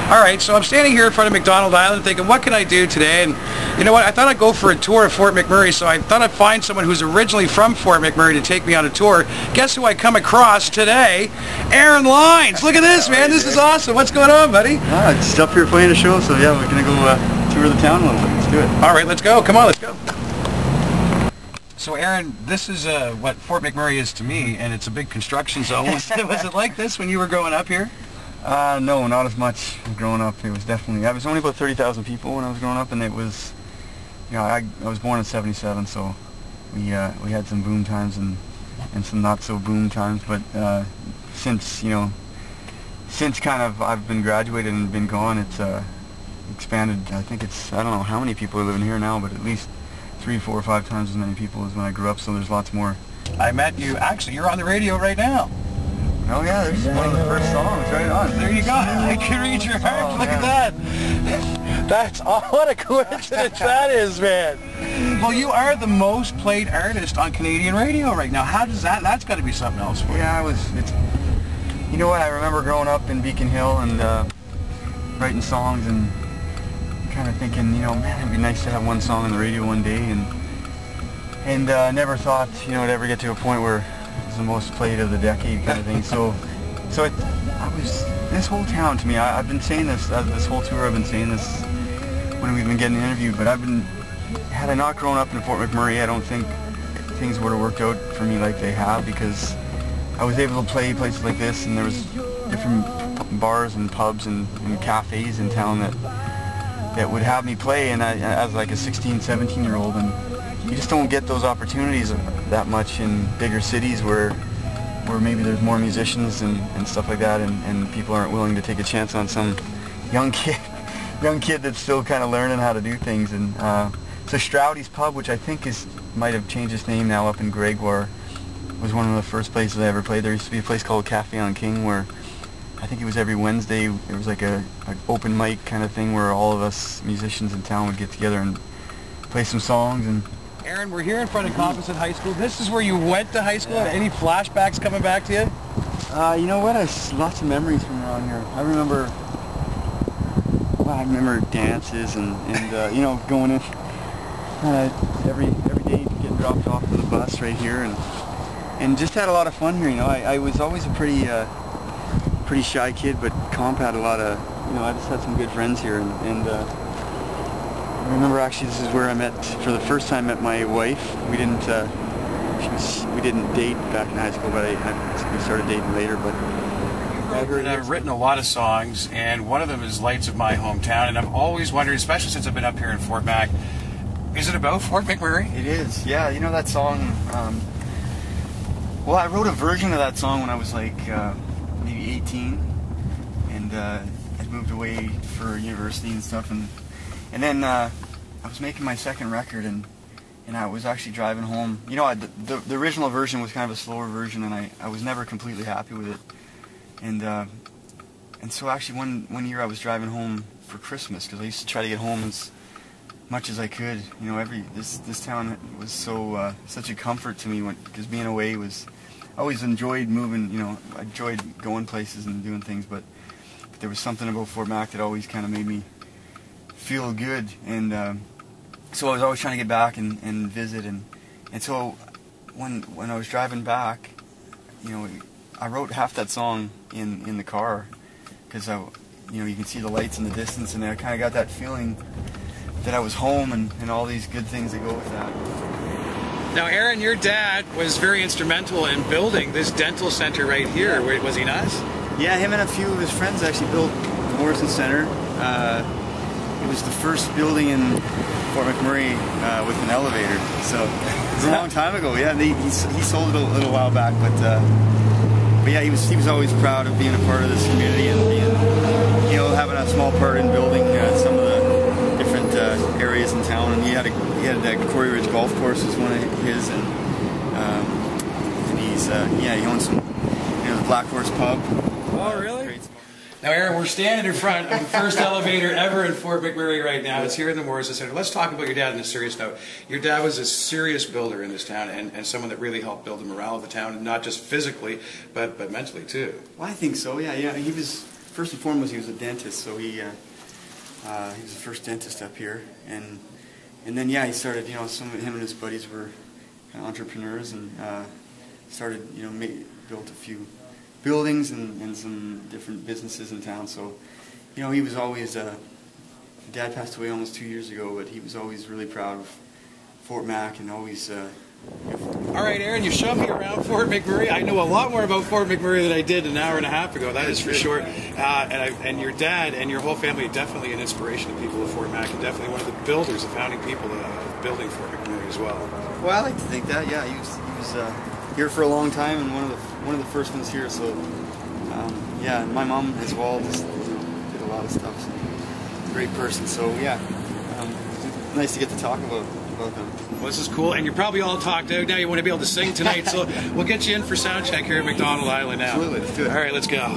All right, so I'm standing here in front of McDonald Island thinking, what can I do today? And you know what? I thought I'd go for a tour of Fort McMurray, so I thought I'd find someone who's originally from Fort McMurray to take me on a tour. Guess who I come across today? Aaron Lines. Look at this, man. This is awesome. What's going on, buddy? Just up here playing a show, so yeah, we're going to go tour the town a little bit. Let's do it. All right, let's go. Come on, let's go. So Aaron, this is what Fort McMurray is to me, and it's a big construction zone. Was it like this when you were growing up here? No, not as much growing up. It was definitely, I was only about 30,000 people when I was growing up, and it was, you know, I was born in '77, so we had some boom times and some not so boom times, but since kind of I've been graduated and been gone, it's expanded. I think it's, I don't know how many people are living here now, but at least 3, 4, or 5 times as many people as when I grew up, so there's lots more. I met you, actually, you're on the radio right now. Oh yeah, there's one of the first songs right on. There you go. I can read your heart. Look at that. That's, oh, what a coincidence that is, man. Well, you are the most played artist on Canadian radio right now. How does that's got to be something else for you. Yeah, you know what, I remember growing up in Beacon Hill and writing songs and kind of thinking, you know, man, it'd be nice to have one song on the radio one day, and never thought, you know, it'd ever get to a point where it's the most played of the decade kind of thing. So this whole town to me, I've been saying this, this whole tour I've been saying this when we've been getting interviewed, but had I not grown up in Fort McMurray, I don't think things would have worked out for me like they have, because I was able to play places like this, and there was different bars and pubs and cafes in town that would have me play, and as like a 16, 17-year-old, and you just don't get those opportunities that much in bigger cities where maybe there's more musicians and stuff like that, and people aren't willing to take a chance on some young kid that's still kind of learning how to do things. And so Stroudy's Pub, which I think might have changed its name now, up in Gregoire, was one of the first places I ever played. There used to be a place called Cafe on King where I think it was every Wednesday. It was like an open mic kind of thing where all of us musicians in town would get together and play some songs. And Aaron, we're here in front of Composite High School. This is where you went to high school. Yeah. Any flashbacks coming back to you? You know what? Lots of memories from around here. I remember dances and you know, going in every day getting dropped off to the bus right here, and just had a lot of fun here. You know, I was always a pretty shy kid, but Comp had a lot of, you know, I just had some good friends here, and I remember actually this is where I for the first time met my wife. We didn't date back in high school, but we started dating later. But I've written a lot of songs, and one of them is Lights of My Hometown, and I've always wondered, especially since I've been up here in Fort Mac, is it about Fort McMurray? It is, yeah. You know that song, well, I wrote a version of that song when I was like maybe 18, and I'd moved away for university and stuff, and then I was making my second record, and I was actually driving home. You know, the original version was kind of a slower version, and I was never completely happy with it. And so actually one year I was driving home for Christmas, because I used to try to get home as much as I could. You know, this town was such a comfort to me, because being away was, I always enjoyed moving. You know, I enjoyed going places and doing things, but there was something about Fort Mac that always kind of made me feel good, and so I was always trying to get back and visit, and so when I was driving back, you know, I wrote half that song in the car, because you know, you can see the lights in the distance, and I kind of got that feeling that I was home, and all these good things that go with that. Now, Aaron, your dad was very instrumental in building this dental center right here. Yeah. Was he not? Yeah, him and a few of his friends actually built the Morrison Center. It was the first building in Fort McMurray with an elevator, so it was a long time ago. Yeah, he sold it a little while back, but yeah, he was always proud of being a part of this community and being, you know, having a small part in building some of the different areas in town. And he had that Corey Ridge Golf Course was one of his, and he's yeah, he owns some, you know, the Black Horse Pub. Oh, really? Now, Aaron, we're standing in front of the first elevator ever in Fort McMurray right now. It's here in the Morrison Center. Let's talk about your dad on a serious note. Your dad was a serious builder in this town, and someone that really helped build the morale of the town, and not just physically, but mentally too. Well, I think so. Yeah. He was, first and foremost, he was a dentist, so he was the first dentist up here, and then yeah, he started. You know, him and his buddies were kind of entrepreneurs, and started, you know, built a few buildings and some different businesses in town. So, you know, he was always. Dad passed away almost 2 years ago, but he was always really proud of Fort Mac and always. All right, Aaron, you showed me around Fort McMurray. I know a lot more about Fort McMurray than I did an hour and a half ago, that is for sure. And your dad and your whole family are definitely an inspiration to people of Fort Mac, and definitely one of the builders, the founding people of building Fort McMurray as well. Well, I like to think that, yeah. He was here for a long time and one of the first ones here. So, yeah, and my mom as well just did a lot of stuff. So, great person. So, yeah, nice to get to talk about them. Well, this is cool, and you're probably all talked out now. You want to be able to sing tonight, so we'll get you in for sound check here at McDonald Island now. Absolutely, let's do it. All right, let's go.